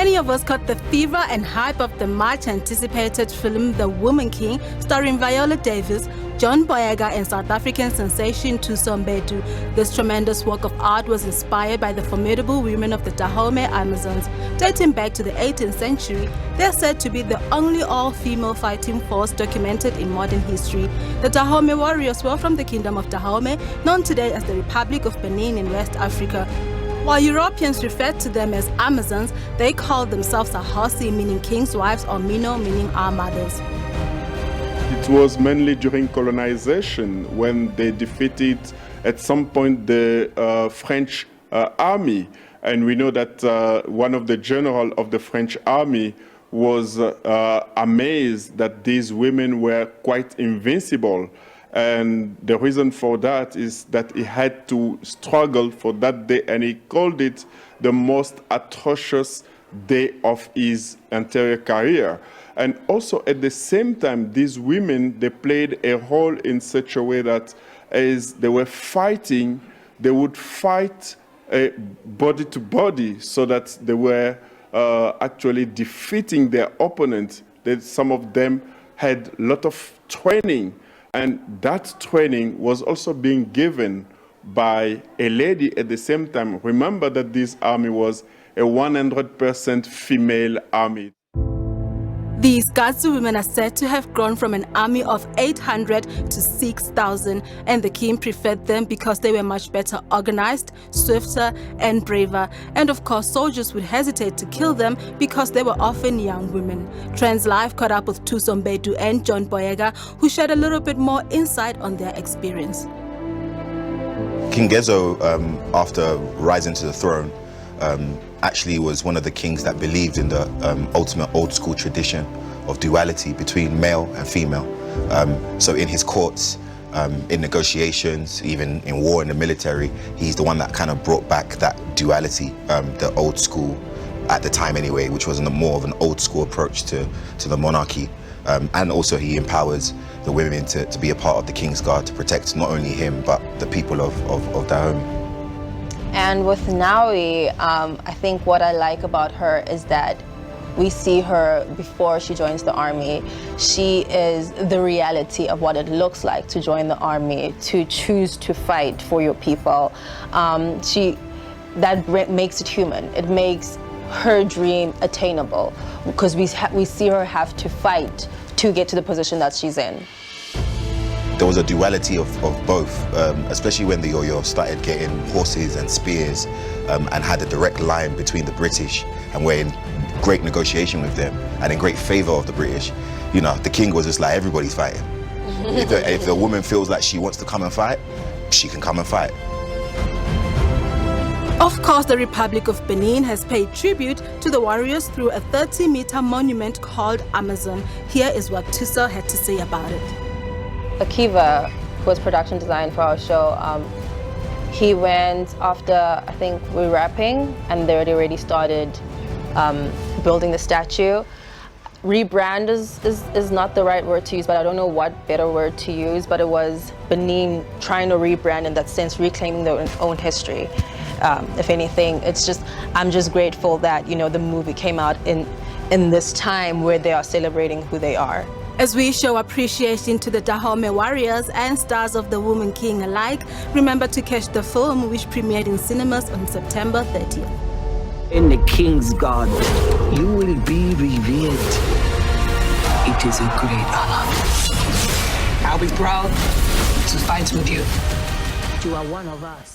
Many of us caught the fever and hype of the much-anticipated film The Woman King, starring Viola Davis, John Boyega and South African sensation Thuso Mbedu. This tremendous work of art was inspired by the formidable women of the Dahomey Amazons. Dating back to the 18th century, they are said to be the only all-female fighting force documented in modern history. The Dahomey Warriors were from the Kingdom of Dahomey, known today as the Republic of Benin in West Africa. While Europeans referred to them as Amazons, they called themselves Ahosi, meaning king's wives, or Mino, meaning our mothers. It was mainly during colonization when they defeated at some point the French army. And we know that one of the generals of the French army was amazed that these women were quite invincible. And the reason for that is that he had to struggle for that day, and he called it the most atrocious day of his entire career. And also at the same time, these women, they played a role in such a way that as they were fighting, they would fight body to body, so that they were actually defeating their opponent. That some of them had a lot of training. And that training was also being given by a lady at the same time. Remember that this army was a 100% female army. These Gatsu women are said to have grown from an army of 800 to 6,000, and the king preferred them because they were much better organized, swifter, and braver. And of course, soldiers would hesitate to kill them because they were often young women. Trendz Live caught up with Thuso Mbedu and John Boyega, who shared a little bit more insight on their experience. King Gezo, after rising to the throne, actually was one of the kings that believed in the ultimate old school tradition of duality between male and female. So in his courts, in negotiations, even in war in the military, he's the one that kind of brought back that duality, the old school, at the time anyway, which was more of an old school approach to the monarchy. And also he empowers the women to be a part of the King's Guard to protect not only him, but the people of Dahomey. And with Nawi, I think what I like about her is that we see her before she joins the army. She is the reality of what it looks like to join the army, to choose to fight for your people. That makes it human. It makes her dream attainable, because we see her have to fight to get to the position that she's in. There was a duality of both, especially when the Yoyo started getting horses and spears and had a direct line between the British, and were in great negotiation with them and in great favor of the British. You know, the king was just like, everybody's fighting. If the woman feels like she wants to come and fight, she can come and fight. Of course, the Republic of Benin has paid tribute to the warriors through a 30-meter monument called Amazon. Here is what Thuso had to say about it. Akiva, who was production design for our show, he went after, I think, we were wrapping, and they already started building the statue. Rebrand is not the right word to use, but I don't know what better word to use, but it was Benin trying to rebrand in that sense, reclaiming their own history. If anything, I'm just grateful that, you know, the movie came out in this time where they are celebrating who they are. As we show appreciation to the Dahomey Warriors and stars of The Woman King alike, remember to catch the film, which premiered in cinemas on September 30th. In the King's Guard, you will be revered. It is a great honor. I'll be proud to fight with you. You are one of us.